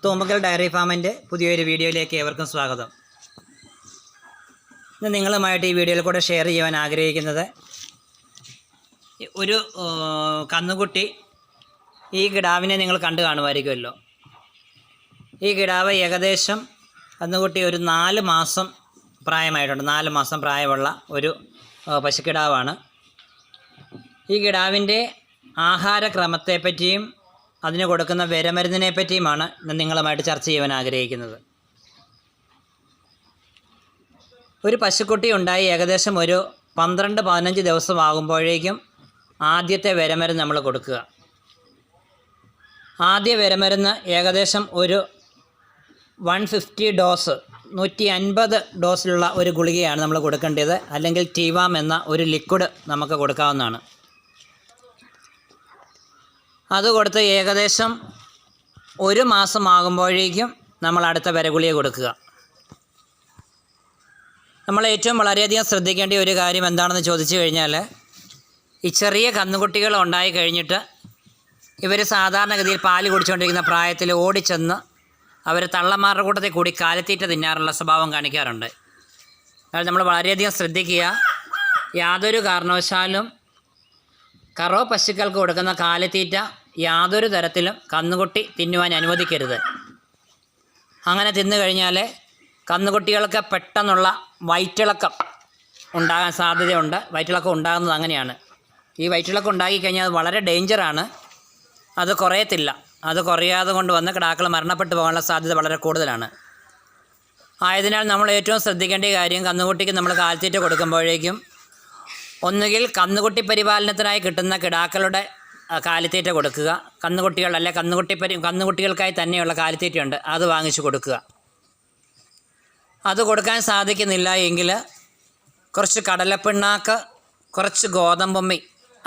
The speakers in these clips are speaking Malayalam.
തോമ്പക്കൽ ഡയറി ഫാമിൻ്റെ പുതിയൊരു വീഡിയോയിലേക്ക് ഏവർക്കും സ്വാഗതം. ഇന്ന് നിങ്ങളുമായിട്ട് ഈ വീഡിയോയിൽ കൂടെ ഷെയർ ചെയ്യാൻ ആഗ്രഹിക്കുന്നത് ഒരു കന്നുകുട്ടി. ഈ കിടാവിനെ നിങ്ങൾ കണ്ടു കാണുമായിരിക്കുമല്ലോ. ഈ കിടാവ് ഏകദേശം കന്നുകുട്ടി ഒരു 4 മാസം പ്രായമായിട്ടുണ്ട്. 4 മാസം പ്രായമുള്ള ഒരു പശുക്കിടാവാണ്. ഈ കിടാവിൻ്റെ ആഹാരക്രമത്തെപ്പറ്റിയും അതിന് കൊടുക്കുന്ന വിരമരുന്നിനെ പറ്റിയുമാണ് നിങ്ങളുമായിട്ട് ചർച്ച ചെയ്യാൻ ആഗ്രഹിക്കുന്നത്. ഒരു പശുക്കുട്ടി ഉണ്ടായി ഏകദേശം ഒരു 12-15 ദിവസമാകുമ്പോഴേക്കും ആദ്യത്തെ വിരമരുന്ന് നമ്മൾ കൊടുക്കുക. ആദ്യ വിരമരുന്ന് ഏകദേശം ഒരു 150 ഡോസ് 150 ഡോസിലുള്ള ഒരു ഗുളികയാണ് നമ്മൾ കൊടുക്കേണ്ടത്. അല്ലെങ്കിൽ ടീവാം എന്ന ഒരു ലിക്വിഡ് നമുക്ക് കൊടുക്കാവുന്നതാണ്. അത് കൊടുത്ത് ഏകദേശം 1 മാസമാകുമ്പോഴേക്കും നമ്മൾ അടുത്ത വിരഗുളിക കൊടുക്കുക. നമ്മൾ ഏറ്റവും വളരെയധികം ശ്രദ്ധിക്കേണ്ട ഒരു കാര്യം എന്താണെന്ന് ചോദിച്ചു കഴിഞ്ഞാൽ, ഈ ചെറിയ കന്നുകുട്ടികൾ ഉണ്ടായി കഴിഞ്ഞിട്ട് ഇവർ സാധാരണഗതിയിൽ പാല് കുടിച്ചുകൊണ്ടിരിക്കുന്ന പ്രായത്തിൽ ഓടിച്ചെന്ന് അവർ തള്ളമാരുടെ കൂട്ടത്തിൽ കൂടി കാലിത്തീറ്റ തിന്നാറുള്ള സ്വഭാവം കാണിക്കാറുണ്ട്. അത് നമ്മൾ വളരെയധികം ശ്രദ്ധിക്കുക. യാതൊരു കാരണവശാലും കറോ പശുക്കൾക്ക് കൊടുക്കുന്ന കാലിത്തീറ്റ യാതൊരു തരത്തിലും കന്നുകുട്ടി തിന്നുവാൻ അനുവദിക്കരുത്. അങ്ങനെ തിന്നു കഴിഞ്ഞാൽ കന്നുകുട്ടികൾക്ക് പെട്ടെന്നുള്ള വയറ്റിളക്കം ഉണ്ടാകാൻ സാധ്യതയുണ്ട്. വയറ്റിളക്കം ഉണ്ടാകുന്നത് അങ്ങനെയാണ്. ഈ വയറ്റിളക്കം ഉണ്ടാക്കിക്കഴിഞ്ഞാൽ അത് വളരെ ഡേഞ്ചറാണ്. അത് കുറയത്തില്ല. അത് കുറയാതെ കൊണ്ട് വന്ന് കിടാക്കൾ മരണപ്പെട്ടു പോകാനുള്ള സാധ്യത വളരെ കൂടുതലാണ്. ആയതിനാൽ നമ്മൾ ഏറ്റവും ശ്രദ്ധിക്കേണ്ട കാര്യം, കന്നുകുട്ടിക്ക് നമ്മൾ കാലിത്തീറ്റ കൊടുക്കുമ്പോഴേക്കും ഒന്നുകിൽ കന്നുകുട്ടി പരിപാലനത്തിനായി കിട്ടുന്ന കിടാക്കളുടെ കാലിത്തീറ്റ കൊടുക്കുക. കന്നുകുട്ടികൾ അല്ലെ കന്നുകുട്ടികൾക്കായി തന്നെയുള്ള കാലിത്തീറ്റയുണ്ട്, അത് വാങ്ങിച്ച് കൊടുക്കുക. അത് കൊടുക്കാൻ സാധിക്കുന്നില്ല എങ്കിൽ കുറച്ച് കടലപ്പിണ്ണാക്ക്, കുറച്ച് ഗോതമ്പമ്മി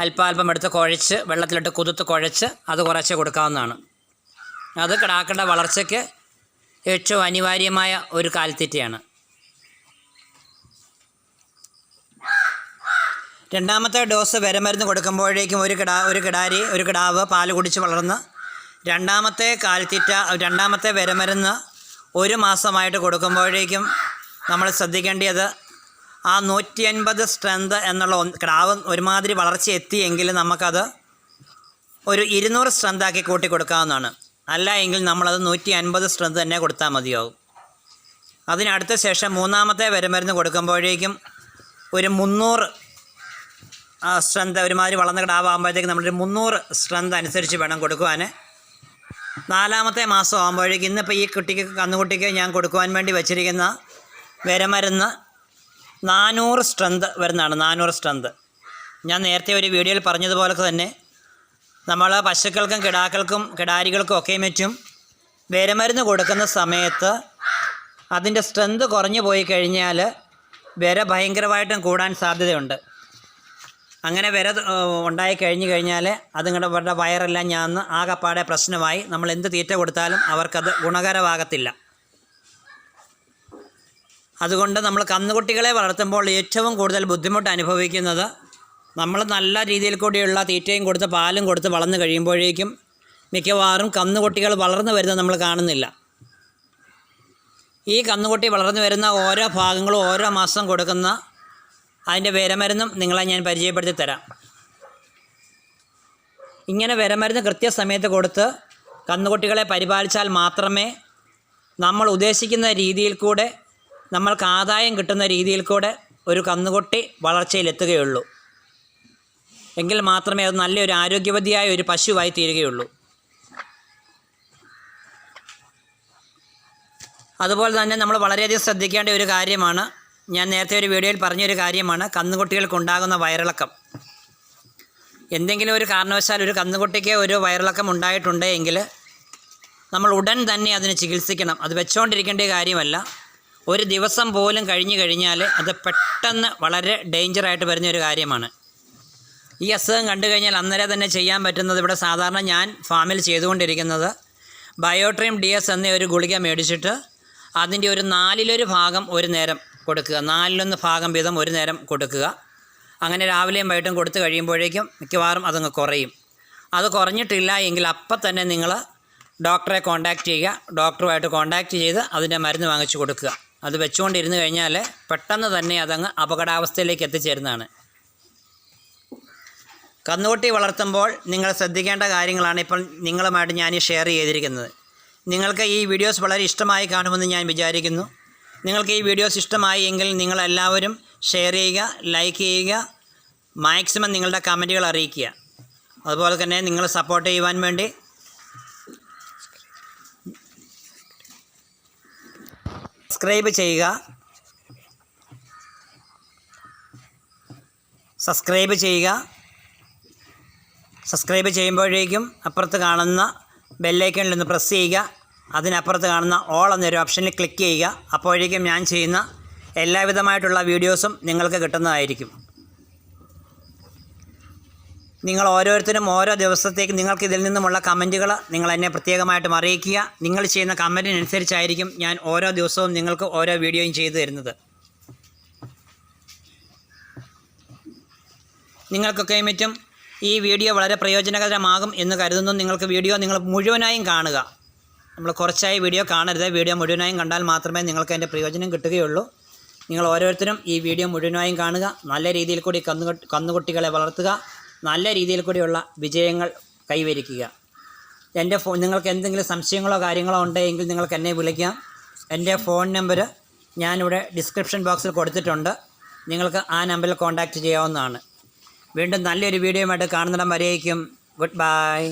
അല്പാൽപ്പം എടുത്ത് കുഴച്ച് വെള്ളത്തിലിട്ട് കുതിർത്ത് കുഴച്ച് അത് കുറച്ച് കൊടുക്കാവുന്നതാണ്. അത് കിടാക്കളുടെ വളർച്ചയ്ക്ക് ഏറ്റവും അനിവാര്യമായ ഒരു കാലിത്തീറ്റയാണ്. രണ്ടാമത്തെ ഡോസ് വിരമരുന്ന് കൊടുക്കുമ്പോഴേക്കും ഒരു കിടാവ് പാല് കുടിച്ച് വളർന്ന് രണ്ടാമത്തെ വിരമരുന്ന് 1 മാസമായിട്ട് കൊടുക്കുമ്പോഴേക്കും നമ്മൾ ശ്രദ്ധിക്കേണ്ടത് ആ 150 സ്ട്രെങ്ത് എന്നുള്ള കിടാവ് ഒരുമാതിരി വളർച്ച എത്തിയെങ്കിൽ നമുക്കത് ഒരു 200 സ്ട്രെങ്താക്കി കൂട്ടി കൊടുക്കാവുന്നതാണ്. അല്ല എങ്കിൽ നമ്മളത് 150 സ്ട്രെങ്ത് തന്നെ കൊടുത്താൽ മതിയാവും. അതിനടുത്ത ശേഷം മൂന്നാമത്തെ വിരമരുന്ന് കൊടുക്കുമ്പോഴേക്കും ഒരു 300 സ്ട്രെങ്ത്, ഒരുമാതിരി വളർന്ന കിടാവാകുമ്പോഴത്തേക്ക് നമ്മളൊരു 300 സ്ട്രെങ്ത് അനുസരിച്ച് വേണം കൊടുക്കുവാൻ. 4-ാമത്തെ മാസം ആകുമ്പോഴേക്കും ഇന്നിപ്പോൾ ഈ കന്നുകുട്ടിക്ക് ഞാൻ കൊടുക്കുവാൻ വേണ്ടി വച്ചിരിക്കുന്ന വിരമരുന്ന് 400 സ്ട്രെങ്ത് വരുന്നതാണ്. 400 സ്ട്രെങ്ത്. ഞാൻ നേരത്തെ ഒരു വീഡിയോയിൽ പറഞ്ഞതുപോലെ തന്നെ നമ്മൾ പശുക്കൾക്കും കിടാക്കൾക്കും കിടാരികൾക്കും ഒക്കെ മറ്റും വിരമരുന്ന് കൊടുക്കുന്ന സമയത്ത് അതിൻ്റെ സ്ട്രെങ്ത് കുറഞ്ഞു പോയി കഴിഞ്ഞാൽ വിര ഭയങ്കരമായിട്ടും കൂടാൻ സാധ്യതയുണ്ട്. അങ്ങനെ വിര ഉണ്ടായി കഴിഞ്ഞാൽ അതുങ്ങളുടെ വയറെല്ലാം ഞാന്ന് ആകപ്പാടെ പ്രശ്നമായി. നമ്മൾ എന്ത് തീറ്റ കൊടുത്താലും അവർക്കത് ഗുണകരമാകത്തില്ല. അതുകൊണ്ട് നമ്മൾ കന്നുകുട്ടികളെ വളർത്തുമ്പോൾ ഏറ്റവും കൂടുതൽ ബുദ്ധിമുട്ട് അനുഭവിക്കുന്നത്, നമ്മൾ നല്ല രീതിയിൽ കൂടിയുള്ള തീറ്റയും കൊടുത്ത് പാലും കൊടുത്ത് വളർന്നു കഴിയുമ്പോഴേക്കും മിക്കവാറും കന്നുകുട്ടികൾ വളർന്നു വരുന്നത് നമ്മൾ കാണുന്നില്ല. ഈ കന്നുകുട്ടി വളർന്നു വരുന്ന ഓരോ ഭാഗങ്ങളും ഓരോ മാസം കൊടുക്കുന്ന അതിൻ്റെ വിരമരുന്നും നിങ്ങളെ ഞാൻ പരിചയപ്പെടുത്തി തരാം. ഇങ്ങനെ വിരമരുന്ന് കൃത്യസമയത്ത് കൊടുത്ത് കന്നുകുട്ടികളെ പരിപാലിച്ചാൽ മാത്രമേ നമ്മൾ ഉദ്ദേശിക്കുന്ന രീതിയിൽ കൂടെ, നമ്മൾക്ക് ആദായം കിട്ടുന്ന രീതിയിൽ കൂടെ ഒരു കന്നുകുട്ടി വളർച്ചയിലെത്തുകയുള്ളൂ. എങ്കിൽ മാത്രമേ അത് നല്ലൊരു ആരോഗ്യവതിയായ ഒരു പശുവായി തീരുകയുള്ളൂ. അതുപോലെ തന്നെ നമ്മൾ വളരെയധികം ശ്രദ്ധിക്കേണ്ട ഒരു കാര്യമാണ്, ഞാൻ നേരത്തെ ഒരു വീഡിയോയിൽ പറഞ്ഞൊരു കാര്യമാണ്, കന്നുകുട്ടികൾക്കുണ്ടാകുന്ന വയറിളക്കം. എന്തെങ്കിലും ഒരു കാരണവശാൽ ഒരു കന്നുകുട്ടിക്ക് ഒരു വയറിളക്കം ഉണ്ടായിട്ടുണ്ടെങ്കിൽ നമ്മൾ ഉടൻ തന്നെ അതിന് ചികിത്സിക്കണം. അത് വെച്ചുകൊണ്ടിരിക്കേണ്ട കാര്യമല്ല. ഒരു ദിവസം പോലും കഴിഞ്ഞു കഴിഞ്ഞാൽ അത് പെട്ടെന്ന് വളരെ ഡേഞ്ചറായിട്ട് വരുന്നൊരു കാര്യമാണ്. ഈ അസുഖം കണ്ടു കഴിഞ്ഞാൽ അന്നേരം തന്നെ ചെയ്യാൻ പറ്റുന്നത്, ഇവിടെ സാധാരണ ഞാൻ ഫാമിൽ ചെയ്തുകൊണ്ടിരിക്കുന്നത്, ബയോട്രീം DS എന്ന ഒരു ഗുളിക മേടിച്ചിട്ട് അതിൻ്റെ ഒരു 4/1 ഭാഗം ഒരു നേരം കൊടുക്കുക. 4/1 ഭാഗം വീതം ഒരു നേരം കൊടുക്കുക. അങ്ങനെ രാവിലെയും വൈകിട്ടും കൊടുത്തു കഴിയുമ്പോഴേക്കും മിക്കവാറും അതങ്ങ് കുറയും. അത് കുറഞ്ഞിട്ടില്ല എങ്കിൽ അപ്പം തന്നെ നിങ്ങൾ ഡോക്ടറെ കോൺടാക്റ്റ് ചെയ്യുക. ഡോക്ടറുമായിട്ട് കോൺടാക്റ്റ് ചെയ്ത് അതിൻ്റെ മരുന്ന് വാങ്ങിച്ചു കൊടുക്കുക. അത് വെച്ചുകൊണ്ടിരുന്ന് കഴിഞ്ഞാൽ പെട്ടെന്ന് തന്നെ അതങ്ങ് അപകടാവസ്ഥയിലേക്ക് എത്തിച്ചേരുന്നതാണ്. കന്നുകുട്ടി വളർത്തുമ്പോൾ നിങ്ങൾ ശ്രദ്ധിക്കേണ്ട കാര്യങ്ങളാണ് ഇപ്പോൾ നിങ്ങളുമായിട്ട് ഞാൻ ഷെയർ ചെയ്തിരിക്കുന്നത്. നിങ്ങൾക്ക് ഈ വീഡിയോസ് വളരെ ഇഷ്ടമായി കാണുമെന്ന് ഞാൻ വിചാരിക്കുന്നു. നിങ്ങൾക്ക് ഈ വീഡിയോസ് ഇഷ്ടമായി എങ്കിൽ നിങ്ങളെല്ലാവരും ഷെയർ ചെയ്യുക, ലൈക്ക് ചെയ്യുക, മാക്സിമം നിങ്ങളുടെ കമൻറ്റുകൾ അറിയിക്കുക. അതുപോലെ തന്നെ നിങ്ങൾ സപ്പോർട്ട് ചെയ്യുവാൻ വേണ്ടി സബ്സ്ക്രൈബ് ചെയ്യുക. സബ്സ്ക്രൈബ് ചെയ്യുമ്പോഴേക്കും അപ്പുറത്ത് കാണുന്ന ബെല്ലൈക്കണിൽ ഒന്ന് പ്രസ് ചെയ്യുക. അതിനപ്പുറത്ത് കാണുന്ന ഓൾ എന്നൊരു ഓപ്ഷനിൽ ക്ലിക്ക് ചെയ്യുക. അപ്പോഴേക്കും ഞാൻ ചെയ്യുന്ന എല്ലാവിധമായിട്ടുള്ള വീഡിയോസും നിങ്ങൾക്ക് കിട്ടുന്നതായിരിക്കും. നിങ്ങൾ ഓരോരുത്തരും ഓരോ ദിവസത്തേക്ക് നിങ്ങൾക്ക് ഇതിൽ നിന്നുമുള്ള കമൻറ്റുകൾ നിങ്ങൾ എന്നെ പ്രത്യേകമായിട്ടും അറിയിക്കുക. നിങ്ങൾ ചെയ്യുന്ന കമൻറ്റിനനുസരിച്ചായിരിക്കും ഞാൻ ഓരോ ദിവസവും നിങ്ങൾക്ക് ഓരോ വീഡിയോയും ചെയ്തു തരുന്നത്. നിങ്ങൾക്കൊക്കെ മറ്റും ഈ വീഡിയോ വളരെ പ്രയോജനകരമാകും എന്ന് കരുതുന്നു. നിങ്ങൾക്ക് വീഡിയോ നിങ്ങൾ മുഴുവനായും കാണുക. നമ്മൾ കുറച്ചായി വീഡിയോ കാണരുത്. വീഡിയോ മുഴുവനായും കണ്ടാൽ മാത്രമേ നിങ്ങൾക്ക് അതിൻ്റെ പ്രയോജനം കിട്ടുകയുള്ളൂ. നിങ്ങൾ ഓരോരുത്തരും ഈ വീഡിയോ മുഴുവനായും കാണുക. നല്ല രീതിയിൽ കൂടി കന്നുകുട്ടികളെ വളർത്തുക. നല്ല രീതിയിൽ കൂടിയുള്ള വിജയങ്ങൾ കൈവരിക്കുക. നിങ്ങൾക്ക് എന്തെങ്കിലും സംശയങ്ങളോ കാര്യങ്ങളോ ഉണ്ടെങ്കിൽ നിങ്ങൾക്ക് എന്നെ വിളിക്കാം. എൻ്റെ ഫോൺ നമ്പർ ഞാനിവിടെ ഡിസ്ക്രിപ്ഷൻ ബോക്സിൽ കൊടുത്തിട്ടുണ്ട്. നിങ്ങൾക്ക് ആ നമ്പറിൽ കോൺടാക്റ്റ് ചെയ്യാവുന്നതാണ്. വീണ്ടും നല്ലൊരു വീഡിയോയുമായിട്ട് കാണുന്നിടം വരേക്കും ഗുഡ് ബൈ.